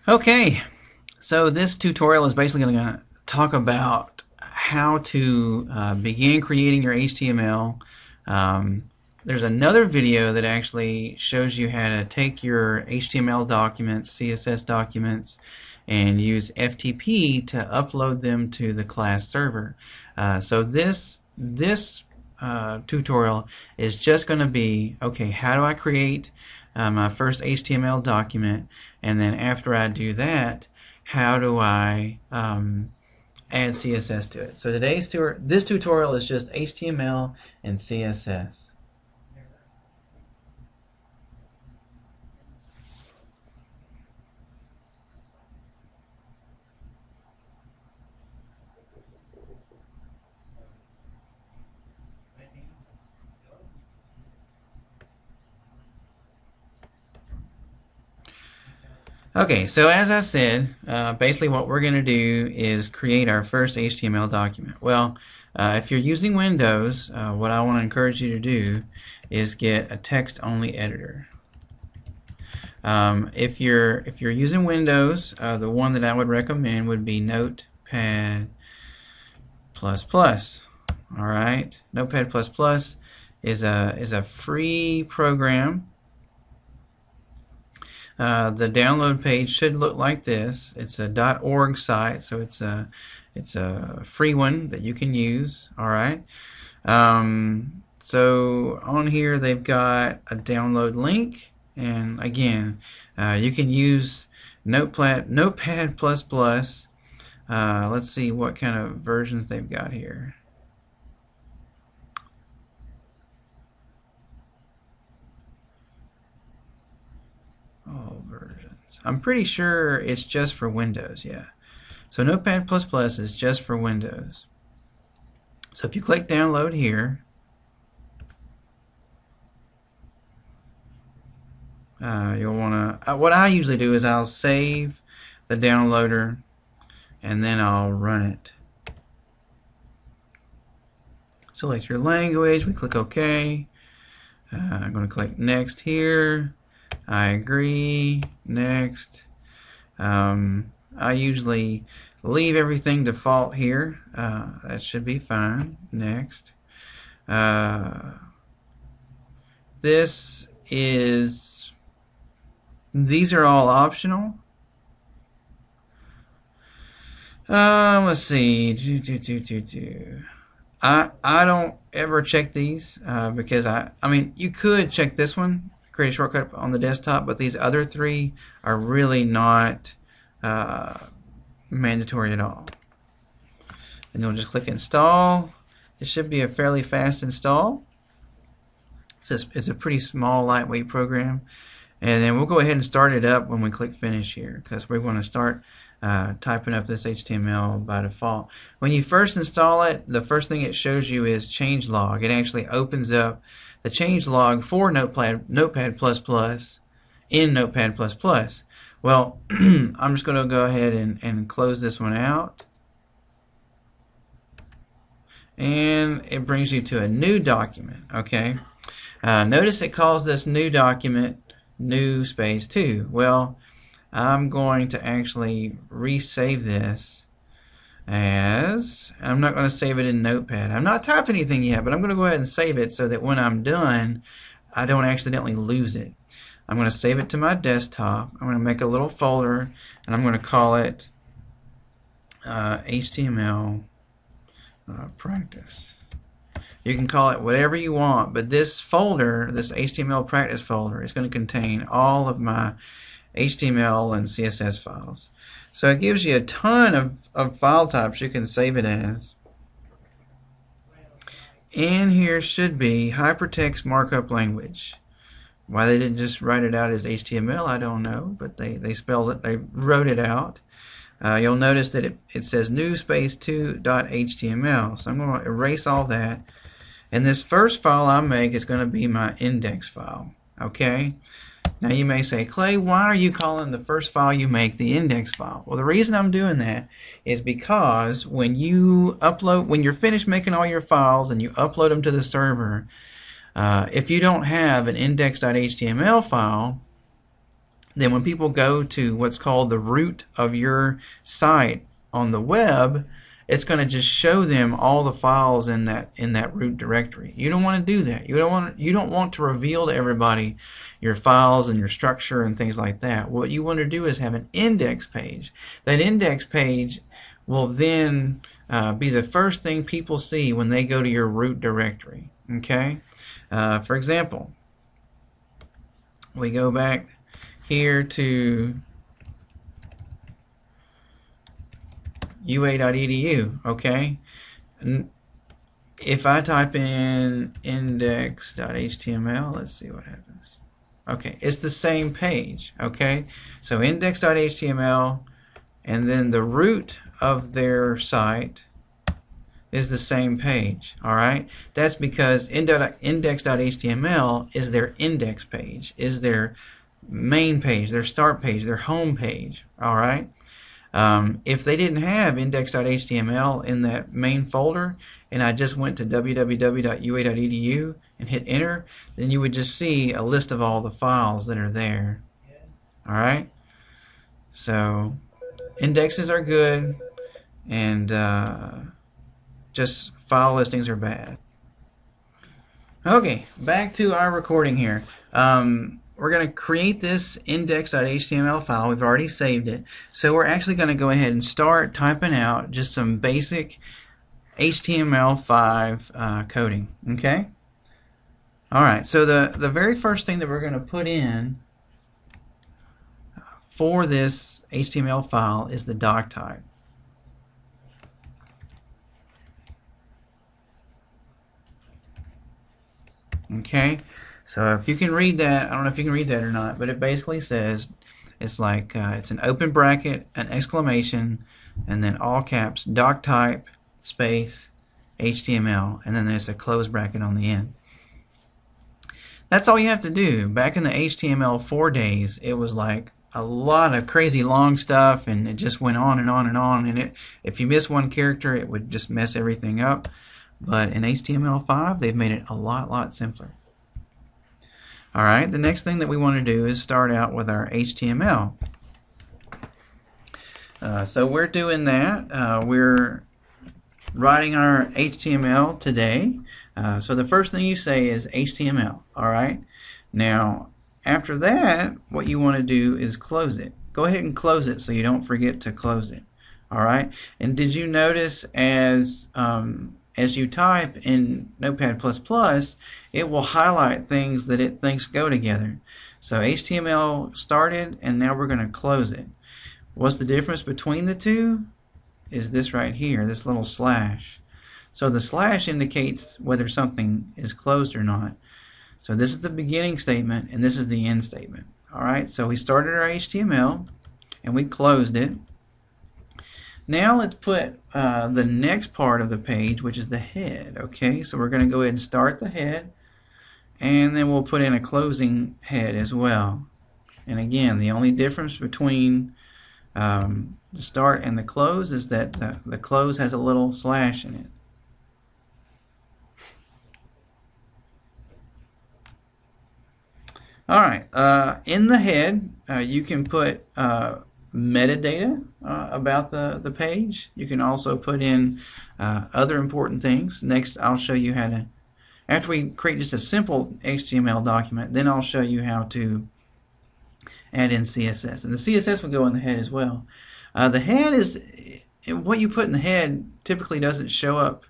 Okay, so this tutorial is basically going to talk about how to begin creating your HTML. Um, there's another video that actually shows you how to take your HTML documents, CSS documents, and use FTP to upload them to the class server. So this tutorial is just going to be, okay, how do I create my first HTML document, and then after I do that, how do I add CSS to it. So this tutorial is just HTML and CSS. Okay, so as I said, basically what we're going to do is create our first HTML document. Well, if you're using Windows, what I want to encourage you to do is get a text-only editor. If you're using Windows, the one that I would recommend would be Notepad++. All right, Notepad++ is a free program. The download page should look like this. It's a .org site, so it's a free one that you can use. All right. So on here they've got a download link, and again, you can use Notepad++. Let's see what kind of versions they've got here. All versions. I'm pretty sure it's just for Windows, yeah. So Notepad++ is just for Windows. So if you click download here, you'll want to, what I usually do is I'll save the downloader and then I'll run it. Select your language, we click OK. I'm going to click next here. I agree, next. I usually leave everything default here. That should be fine. Next. These are all optional. Let's see. I don't ever check these because I mean you could check this one, create a shortcut on the desktop, but these other three are really not mandatory at all. And you'll just click install. It should be a fairly fast install. It's a pretty small, lightweight program. And then we'll go ahead and start it up when we click finish here, because we're going to start typing up this HTML by default. When you first install it, the first thing it shows you is changelog. It actually opens up the changelog for Notepad++ in Notepad++. Well, I'm just going to go ahead and close this one out. And it brings you to a new document. Okay. Notice it calls this new document new space 2. Well, I'm going to actually resave this as, I'm not going to save it in Notepad. I'm not typed anything yet, but I'm going to go ahead and save it so that when I'm done, I don't accidentally lose it. I'm going to save it to my desktop. I'm going to make a little folder, and I'm going to call it HTML practice. You can call it whatever you want, but this folder, this HTML practice folder, is going to contain all of my HTML and CSS files. So it gives you a ton of file types you can save it as. And here should be hypertext markup language. Why they didn't just write it out as HTML, I don't know, but they spelled it, they wrote it out. You'll notice that it says new space 2.html. So I'm going to erase all that. And this first file I make is going to be my index file. Okay? Now you may say, Clay, why are you calling the first file you make the index file? Well, the reason I'm doing that is because when you're finished making all your files and you upload them to the server, if you don't have an index.html file, then when people go to what's called the root of your site on the web, it's going to just show them all the files in that root directory. You don't want to do that. You don't want to reveal to everybody your files and your structure and things like that. What you want to do is have an index page. That index page will then be the first thing people see when they go to your root directory. Okay? For example, we go back here to ua.edu, okay? If I type in index.html, let's see what happens. Okay, it's the same page, okay? So index.html, and then the root of their site is the same page, all right? That's because index.html is their index page, is their main page, their start page, their home page, all right? If they didn't have index.html in that main folder, and I just went to www.ua.edu and hit enter, then you would just see a list of all the files that are there. All right? So indexes are good, and just file listings are bad. Okay, back to our recording here. We're going to create this index.html file. We've already saved it. So we're actually going to go ahead and start typing out just some basic HTML5 coding. Okay? Alright, so the very first thing that we're going to put in for this HTML file is the doc type. Okay? So if you can read that, I don't know if you can read that or not, but it basically says it's like it's an open bracket, an exclamation, and then all caps doc type space HTML, and then there's a close bracket on the end. That's all you have to do. Back in the HTML4 days, it was like a lot of crazy long stuff, and it just went on and on and on, and if you miss one character, it would just mess everything up. But in HTML5, they've made it a lot simpler. Alright, the next thing that we want to do is start out with our HTML. So we're doing that. We're writing our HTML today. So the first thing you say is HTML. Alright, now after that, what you want to do is close it. Go ahead and close it so you don't forget to close it. Alright, and did you notice as you type in Notepad++, it will highlight things that it thinks go together. So HTML started, and now we're going to close it. What's the difference between the two? Is this right here, this little slash. So the slash indicates whether something is closed or not. So this is the beginning statement, and this is the end statement. Alright, so we started our HTML, and we closed it. Now let's put the next part of the page, which is the head. Okay, so we're going to go ahead and start the head, and then we'll put in a closing head as well. And again, the only difference between the start and the close is that the close has a little slash in it. Alright, in the head, you can put metadata about the page. You can also put in other important things. Next, I'll show you how to, after we create just a simple HTML document, then I'll show you how to add in CSS. And the CSS will go in the head as well. The head is, what you put in the head typically doesn't show up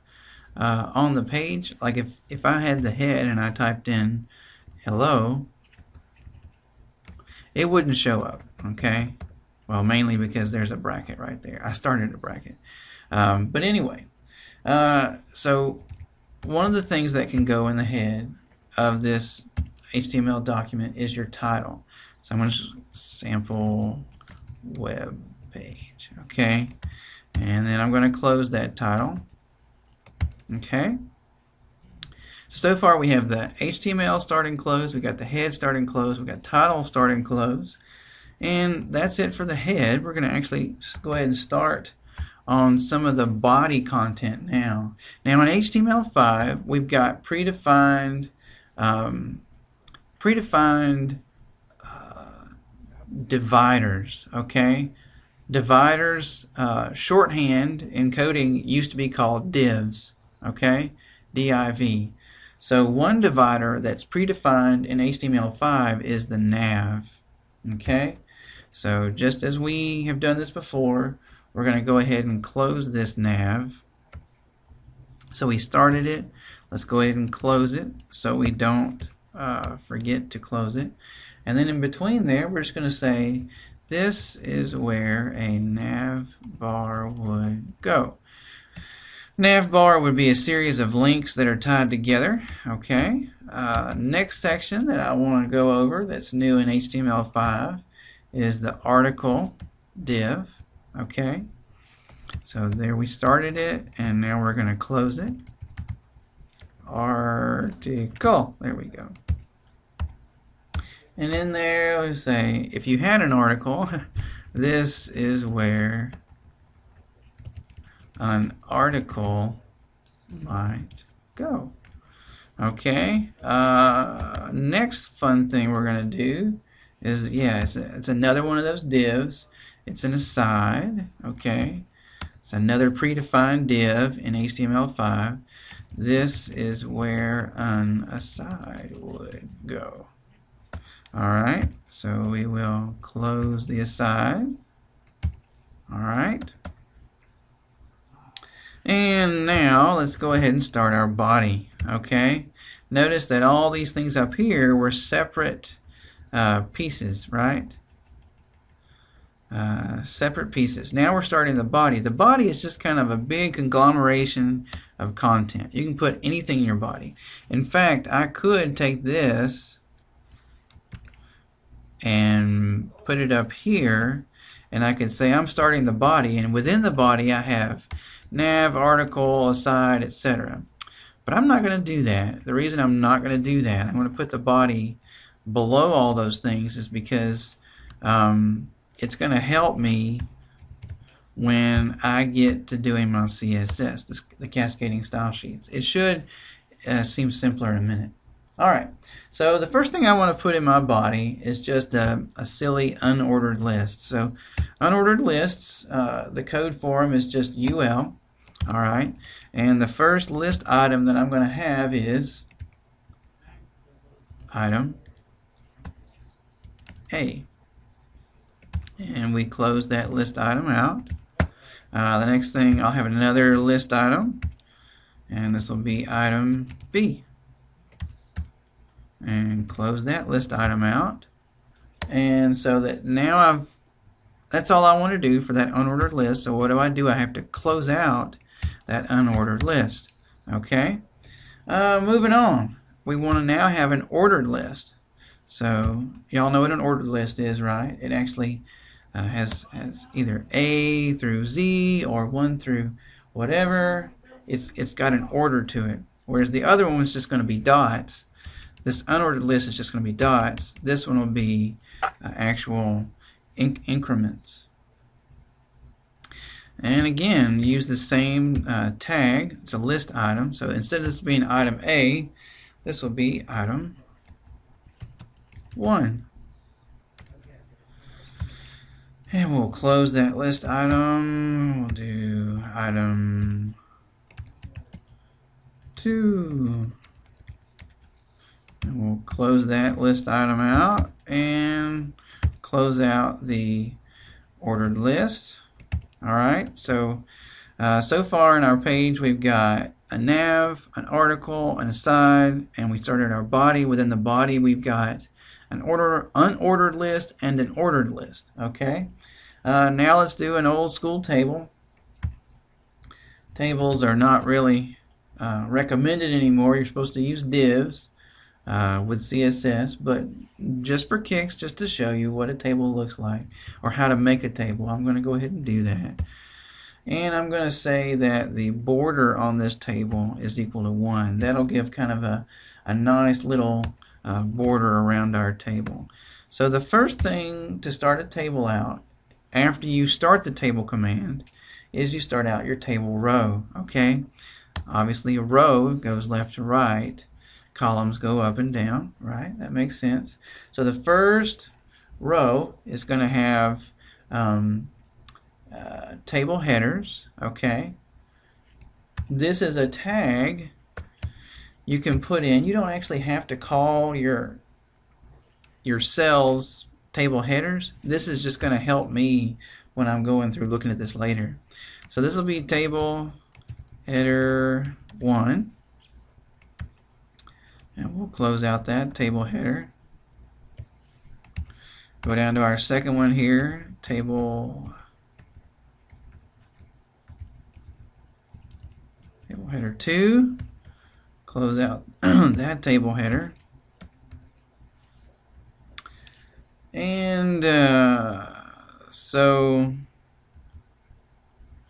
on the page. Like if I had the head and I typed in hello, it wouldn't show up, okay? Well, mainly because there's a bracket right there. I started a bracket. But anyway, so one of the things that can go in the head of this HTML document is your title. So I'm going to sample web page, okay? And then I'm going to close that title, okay? So far we have the HTML start and close, we got the head start and close, we got title start and close, and that's it for the head. We're going to actually go ahead and start on some of the body content now. Now in HTML5 we've got predefined dividers. Okay, dividers, shorthand in coding used to be called divs. Okay, div. So one divider that's predefined in HTML5 is the nav. Okay, so just as we have done this before, we're going to go ahead and close this nav. So we started it. Let's go ahead and close it so we don't forget to close it. And then in between there, we're just going to say this is where a nav bar would go. Nav bar would be a series of links that are tied together. Okay. Next section that I want to go over that's new in HTML5 is the article div. Okay. So there we started it, and now we're going to close it. Article. There we go. And in there, we say, if you had an article, this is where an article might go. Okay. Next fun thing we're going to do is, it's another one of those divs. It's an aside. Okay. It's another predefined div in HTML5. This is where an aside would go. Alright, so we will close the aside. Alright. And now let's go ahead and start our body. Okay. Notice that all these things up here were separate pieces, right? Separate pieces. Now we're starting the body. The body is just kind of a big conglomeration of content. You can put anything in your body. In fact, I could take this and put it up here, and I could say I'm starting the body, and within the body I have nav, article, aside, etc. But I'm not going to do that. The reason I'm not going to do that, I'm going to put the body below all those things, is because it's going to help me when I get to doing my CSS, the cascading style sheets. It should seem simpler in a minute. Alright, so the first thing I want to put in my body is just a silly unordered list. So unordered lists, the code for them is just UL. Alright, and the first list item that I'm going to have is item A. And we close that list item out. The next thing, I'll have another list item, and this will be item B. And close that list item out. And so that now that's all I want to do for that unordered list. So what do? I have to close out that unordered list. Okay. Moving on. We want to now have an ordered list. So y'all know what an ordered list is, right? It actually has either A through Z or 1 through whatever. It's got an order to it. Whereas the other one is just going to be dots. This unordered list is just going to be dots. This one will be actual increments. And again, use the same tag. It's a list item. So instead of this being item A, this will be item 1. And we'll close that list item. We'll do item 2. And we'll close that list item out and close out the ordered list. Alright, so so far in our page we've got a nav, an article, an aside, and we started our body. Within the body we've got an unordered list and an ordered list. Okay, now let's do an old school table. Tables are not really recommended anymore. You're supposed to use divs with CSS, but just for kicks, just to show you what a table looks like or how to make a table, I'm going to go ahead and do that. And I'm going to say that the border on this table is equal to 1. That'll give kind of a nice little border around our table. So the first thing to start a table out, after you start the table command, is you start out your table row. Okay, obviously a row goes left to right, columns go up and down, right? That makes sense. So the first row is going to have table headers. Okay. This is a tag you can put in. You don't actually have to call your cells table headers. This is just going to help me when I'm going through looking at this later. So this will be table header 1, and we'll close out that table header. Go down to our second one here, table header 2, close out that table header. And so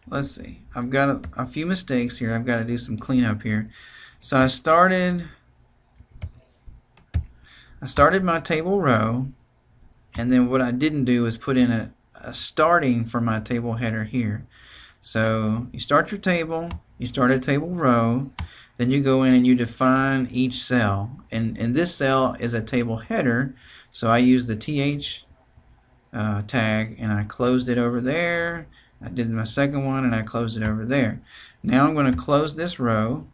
let's see, I've got a few mistakes here. I've got to do some cleanup here. So I started my table row, and then what I didn't do is put in a starting for my table header here. So you start your table, you start a table row, then you go in and you define each cell, and this cell is a table header, so I use the th tag, and I closed it over there. I did my second one and I closed it over there. Now I'm going to close this row,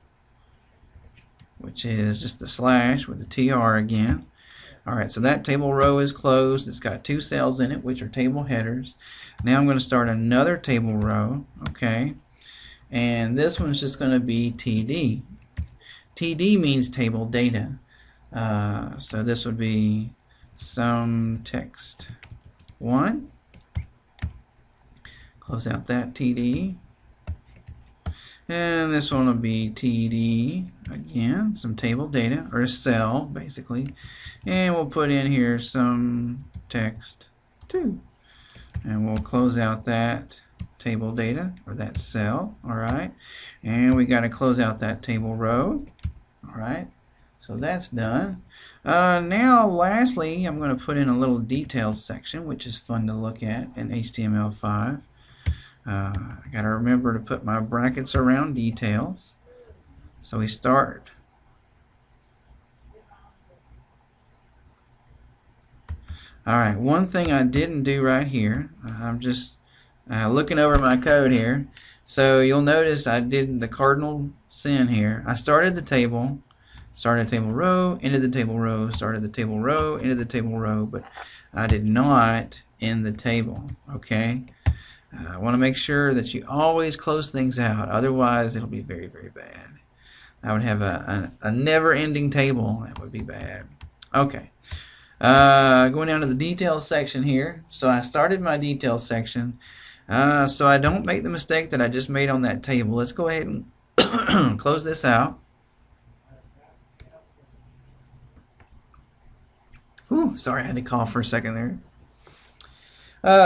which is just the slash with the tr again. Alright, so that table row is closed. It's got 2 cells in it, which are table headers. Now I'm going to start another table row, okay, and this one's just going to be TD. TD means table data. So this would be some text 1. Close out that TD. And this one will be TD again, some table data, or a cell basically. And we'll put in here some text 2. And we'll close out that table data, or that cell. Alright. And we got to close out that table row. Alright. So that's done. Now lastly, I'm going to put in a little details section, which is fun to look at in HTML5. I got to remember to put my brackets around details. So we start. Alright, one thing I didn't do right here, I'm just looking over my code here. So you'll notice I did the cardinal sin here. I started the table, started a table row, ended the table row, started the table row, ended the table row, but I did not end the table. Okay? I want to make sure that you always close things out, otherwise it'll be very, very bad. I would have a never-ending table. That would be bad. Okay. Going down to the details section here. So I started my details section. So I don't make the mistake that I just made on that table. Let's go ahead and close this out. Ooh, sorry, I had to cough for a second there.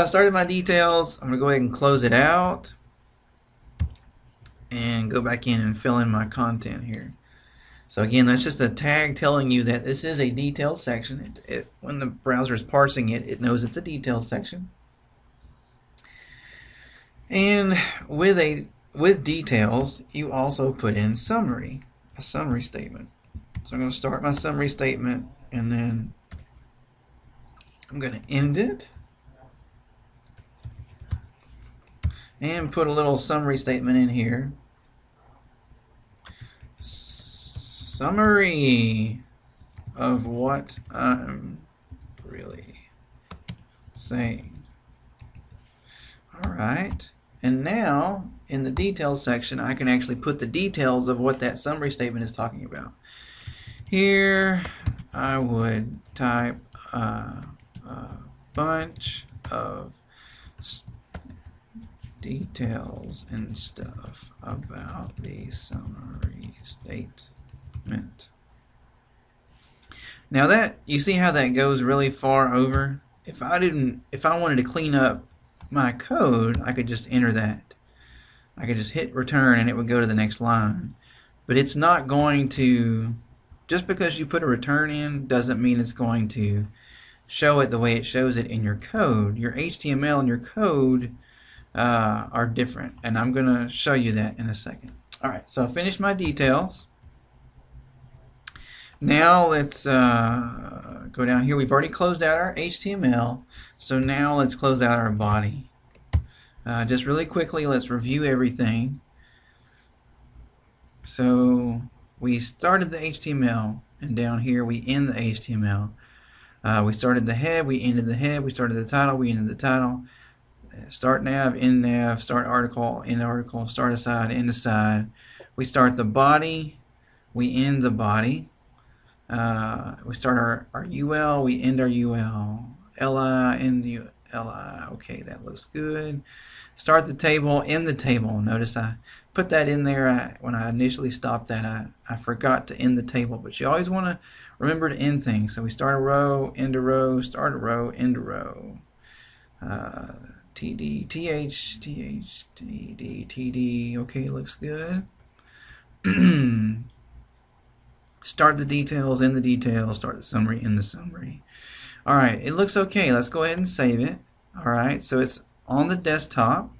Started my details. I'm going to go ahead and close it out and go back in and fill in my content here. So again, that's just a tag telling you that this is a detailed section. When the browser is parsing it, it knows it's a detailed section. And with details, you also put in summary, a summary statement. So I'm going to start my summary statement, and then I'm going to end it and put a little summary statement in here. Summary of what I'm really saying. Alright, and now in the details section I can actually put the details of what that summary statement is talking about. Here I would type a bunch of details and stuff about the summary statement. Now that, you see how that goes really far over? If I wanted to clean up my code, I could just enter that. I could just hit return and it would go to the next line. But it's not going to, just because you put a return in doesn't mean it's going to show it the way it shows it in your code. Your HTML and your code are different, and I'm going to show you that in a second. Alright, so I finished my details. Now let's go down here. We've already closed out our HTML, so now let's close out our body. Just really quickly, let's review everything. So we started the HTML, and down here we end the HTML. We started the head, we ended the head. We started the title, we ended the title. Start nav, end nav, start article, end article, start aside, end aside. We start the body, we end the body. We start our UL, we end our UL. LI, end the LI. Okay, that looks good. Start the table, end the table. Notice I put that in there. When I initially stopped that, I forgot to end the table. But you always want to remember to end things. So we start a row, end a row, start a row, end a row. TD, TH, TH, TD, TD. Okay, looks good. Start the details, end the details, start the summary, end the summary. Alright, it looks okay. Let's go ahead and save it. Alright, so it's on the desktop.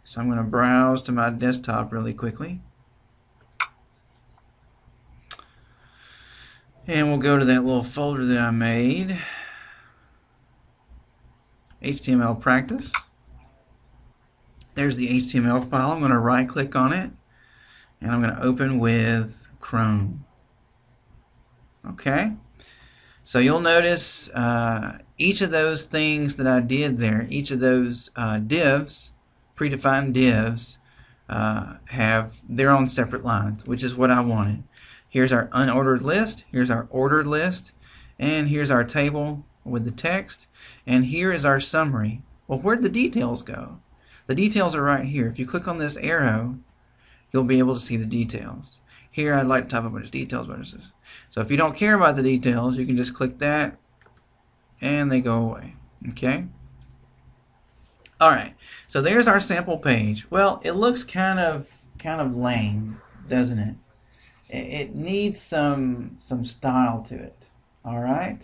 So I'm going to browse to my desktop really quickly. And we'll go to that little folder that I made. HTML practice. There's the HTML file. I'm going to right click on it. And I'm going to open with Chrome. Okay, so you'll notice each of those things that I did there, each of those divs, predefined divs, have their own separate lines, which is what I wanted. Here's our unordered list, here's our ordered list, and here's our table with the text, and here is our summary. Well, where'd the details go? The details are right here. If you click on this arrow, you'll be able to see the details. Here I'd like to type a bunch of details. So if you don't care about the details, you can just click that and they go away. Okay? Alright, so there's our sample page. Well, it looks kind of lame, doesn't it? It needs some style to it. Alright?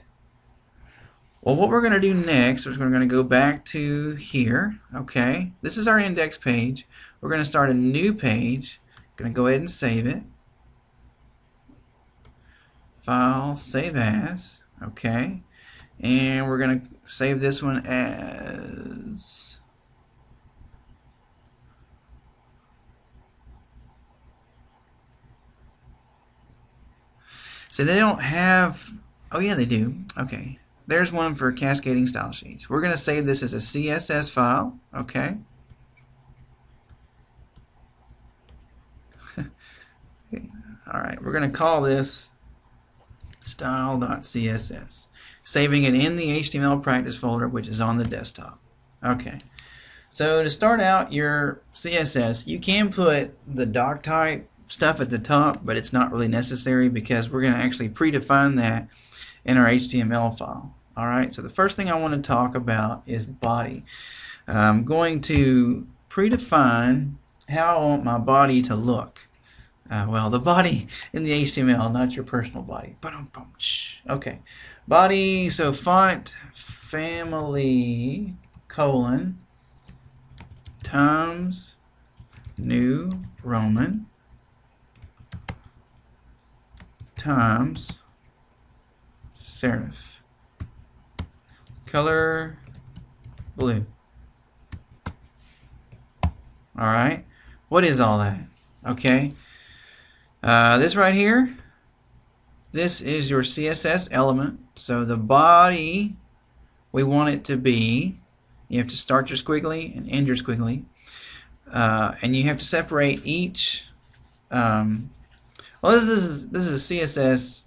Well, what we're going to do next is we're going to go back to here. Okay? This is our index page. We're going to start a new page. Going to go ahead and save it. File, save as, okay, and we're going to save this one as so they don't have, oh yeah they do, okay, there's one for cascading style sheets. We're going to save this as a CSS file, okay. Alright, we're going to call this style.css, saving it in the HTML practice folder, which is on the desktop. Okay, so to start out your CSS, you can put the doc type stuff at the top, but it's not really necessary because we're going to actually predefine that in our HTML file. Alright, so the first thing I want to talk about is body. I'm going to predefine how I want my body to look. Well, the body in the HTML, not your personal body. Okay, body, so font family Times New Roman times serif. Color blue. Alright, what is all that? Okay. This right here, this is your CSS element. So the body, we want it to be, you have to start your squiggly and end your squiggly. And you have to separate each, well this is a CSS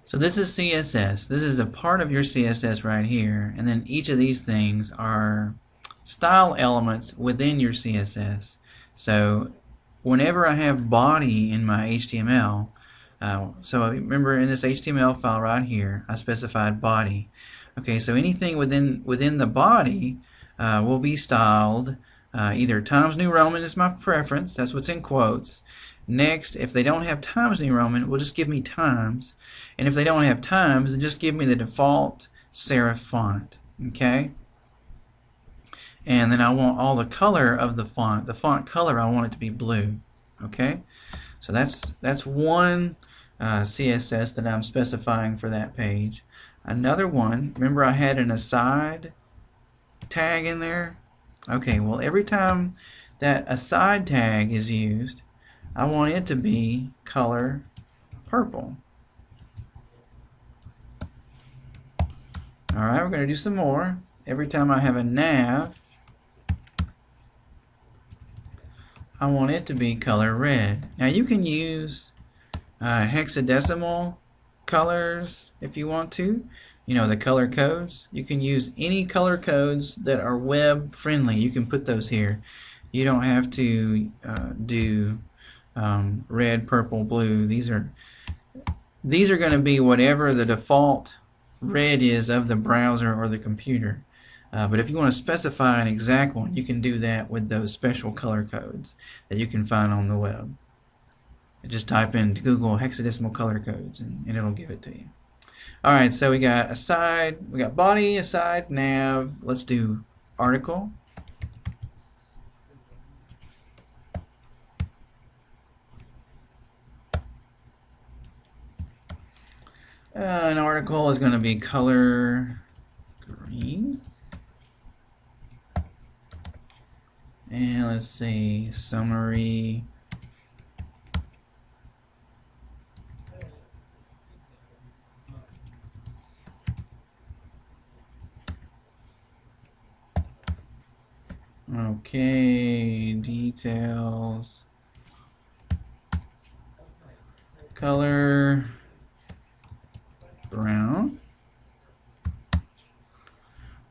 so this is CSS. This is a part of your CSS right here, and then each of these things are style elements within your CSS. So whenever I have body in my HTML, so remember in this HTML file right here, I specified body. Okay, so anything within the body will be styled either Times New Roman is my preference, that's what's in quotes, Next, if they don't have Times New Roman, we'll just give me Times. And if they don't have Times, then just give me the default serif font. Okay? And then I want all the color of the font. The font color, I want it to be blue. Okay? So that's one CSS that I'm specifying for that page. Another one, remember I had an aside tag in there? Okay, well every time that aside tag is used, I want it to be color purple. Alright, we're going to do some more. Every time I have a nav, I want it to be color red. Now you can use hexadecimal colors if you want to. You know, the color codes. You can use any color codes that are web friendly. You can put those here. You don't have to do red, purple, blue. These are going to be whatever the default red is of the browser or the computer. But if you want to specify an exact one, you can do that with those special color codes that you can find on the web. Just type in Google hexadecimal color codes and it'll give it to you. Alright, so we got aside, we got body, aside, nav. Let's do article. An article is going to be color green. And let's see, summary. Okay, details. Color brown.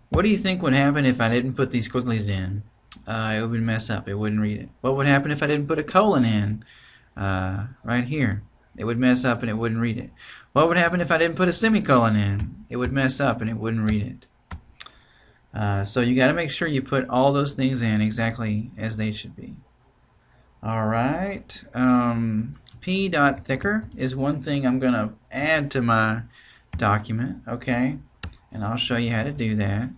What do you think would happen if I didn't put these quickies in? It would mess up. It wouldn't read it. What would happen if I didn't put a colon in? Right here. It would mess up and it wouldn't read it. What would happen if I didn't put a semicolon in? It would mess up and it wouldn't read it. So you got to make sure you put all those things in exactly as they should be. Alright. P.thicker is one thing I'm going to add to my document. Okay. And I'll show you how to do that.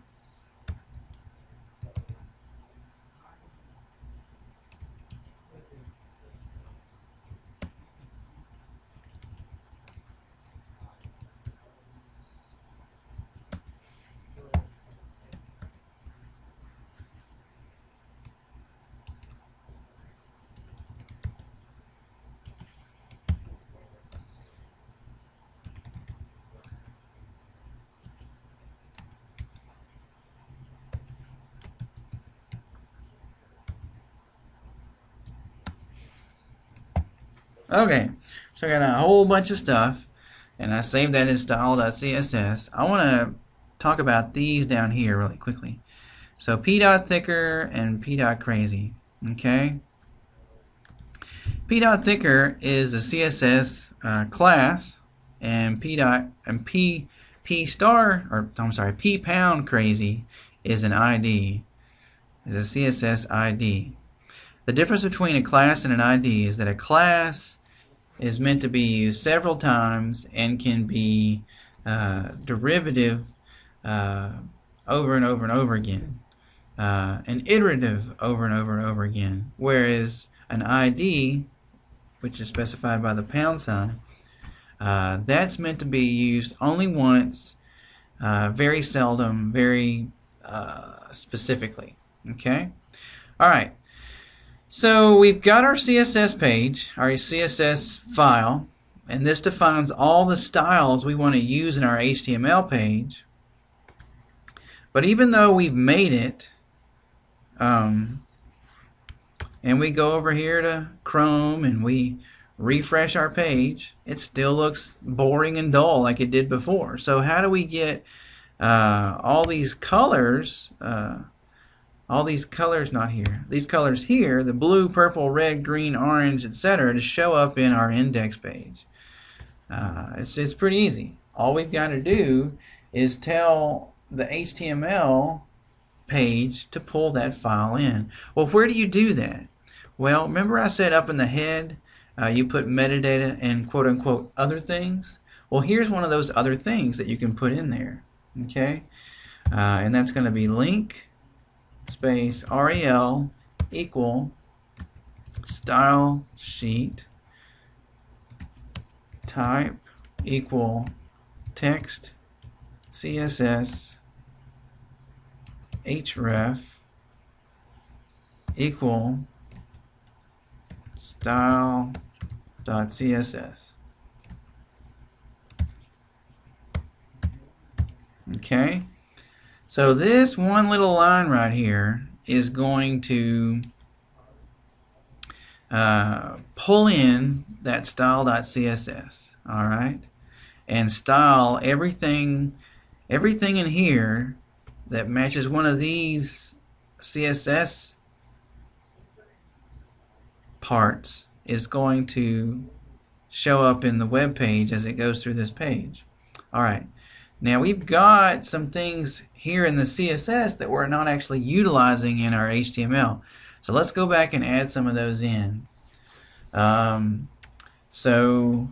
Okay, so I got a whole bunch of stuff, and I saved that in style.css. I want to talk about these down here really quickly. So p.thicker and p.crazy. Okay, p.thicker is a CSS class, and p pound crazy is an ID, is a CSS ID. The difference between a class and an ID is that a class is meant to be used several times and can be derivative over and over and over again, and iterative over and over and over again, whereas an ID, which is specified by the pound sign, that's meant to be used only once, very seldom, very specifically. Okay? Alright. So we've got our CSS page, our CSS file, and this defines all the styles we want to use in our HTML page. But even though we've made it, and we go over here to Chrome and we refresh our page, it still looks boring and dull like it did before. So how do we get all these colors, not here, these colors here, the blue, purple, red, green, orange, etc., to show up in our index page? It's pretty easy. All we've got to do is tell the HTML page to pull that file in. Well, where do you do that? Well, remember I said up in the head you put metadata and quote-unquote other things. Well, here's one of those other things that you can put in there. Okay, and that's going to be link space rel equal style sheet type equal text CSS href equal style.css. Okay, so this one little line right here is going to pull in that style.css, all right, and style everything in here that matches one of these CSS parts is going to show up in the web page as it goes through this page. All right, now we've got some things here in the CSS that we're not actually utilizing in our HTML. So let's go back and add some of those in. So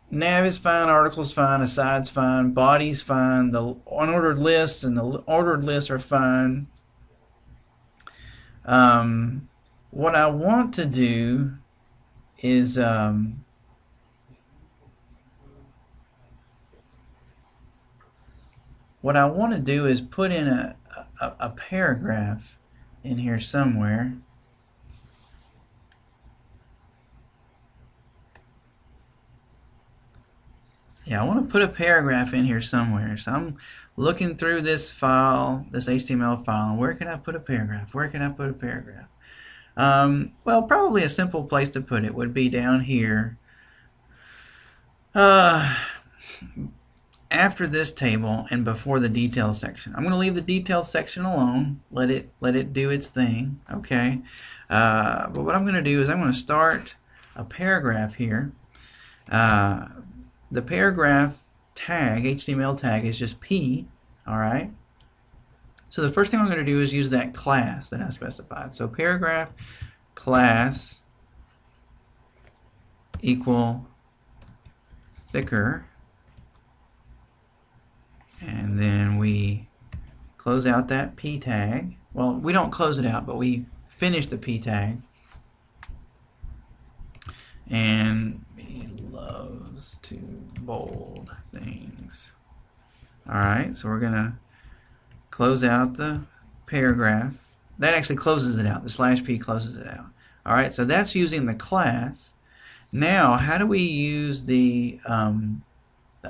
nav is fine, article is fine, aside's fine, body's fine, the unordered lists and the ordered lists are fine. What I want to do is put in a paragraph in here somewhere. Yeah, I want to put a paragraph in here somewhere. So I'm looking through this file, this HTML file, and where can I put a paragraph? Where can I put a paragraph? Well, probably a simple place to put it would be down here. After this table and before the details section. I'm going to leave the details section alone. Let it do its thing. Okay. But what I'm going to do is I'm going to start a paragraph here. The paragraph tag, HTML tag, is just P. All right. So the first thing I'm going to do is use that class that I specified. So paragraph class equal thicker. And then we close out that P tag. Well, we don't close it out, but we finish the P tag. And he loves to bold things. Alright, so we're going to close out the paragraph. That actually closes it out. The slash P closes it out. Alright, so that's using the class. Now, how do we use the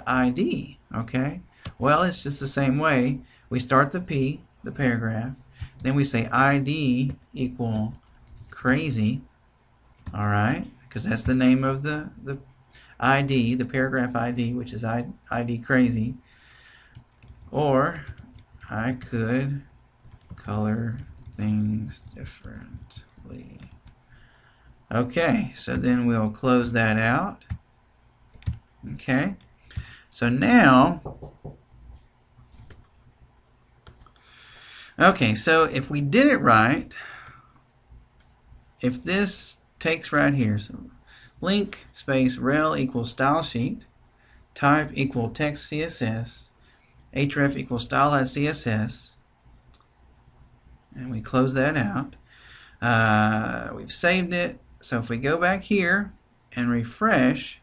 ID? Okay. Well, it's just the same way. We start the P, the paragraph, then we say ID equal crazy, all right, because that's the name of the ID, the paragraph ID, which is ID crazy. Or I could color things differently. Okay, so then we'll close that out. Okay, so now, okay, so if we did it right, if this takes right here, so link space rel equals style sheet, type equal text CSS, href equals style.css, and we close that out. We've saved it. So if we go back here and refresh,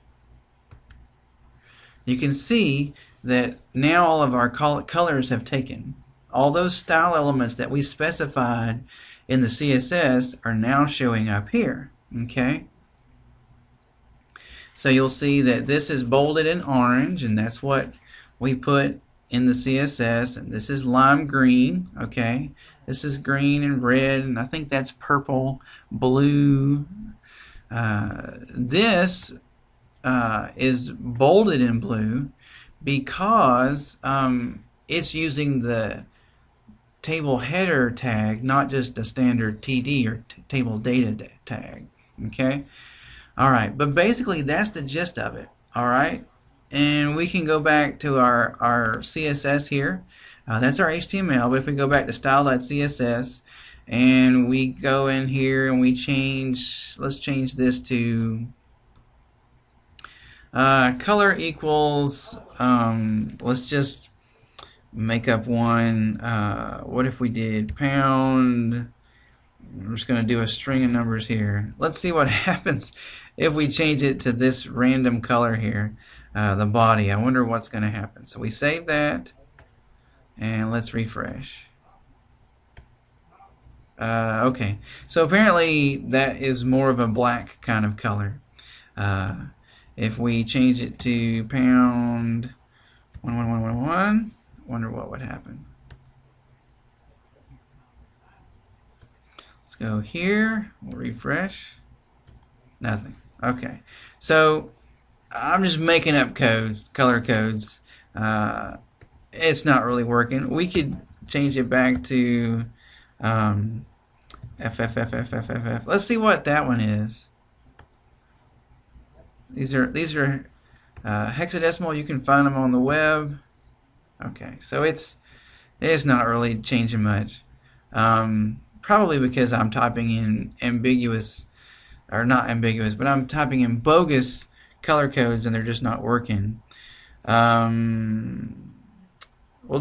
you can see that now all of our colors have taken. All those style elements that we specified in the CSS are now showing up here. Okay? So you'll see that this is bolded in orange, and that's what we put in the CSS, and this is lime green. Okay? This is green and red, and I think that's purple, blue. This is bolded in blue because it's using the table header tag, not just a standard TD or table data tag. Okay? Alright, but basically that's the gist of it. Alright? And we can go back to our CSS here. That's our HTML, but if we go back to style.css and we go in here and we change, let's change this to color equals, let's just make up one. What if we did pound? I'm just going to do a string of numbers here. Let's see what happens if we change it to this random color here, the body. I wonder what's going to happen. So we save that, and let's refresh. Okay, so apparently that is more of a black kind of color. If we change it to pound 11111, wonder what would happen. Let's go here, we'll refresh. Nothing. Okay, so I'm just making up codes, color codes. It's not really working. We could change it back to FFFFFFF. Let's see what that one is. These are hexadecimal. You can find them on the web. Okay, so it's not really changing much. Probably because I'm typing in ambiguous, or not ambiguous, but I'm typing in bogus color codes and they're just not working. We'll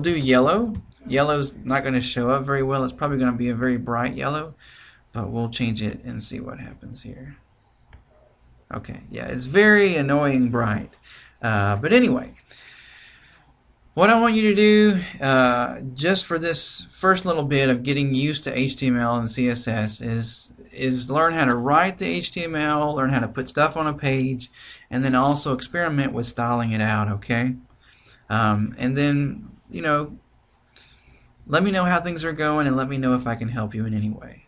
do yellow. Yellow's not going to show up very well. It's probably going to be a very bright yellow, but we'll change it and see what happens here. Okay, yeah, it's very annoying bright. But anyway, what I want you to do, just for this first little bit of getting used to HTML and CSS, is learn how to write the HTML, learn how to put stuff on a page, and then also experiment with styling it out, okay? And then, let me know how things are going, and let me know if I can help you in any way.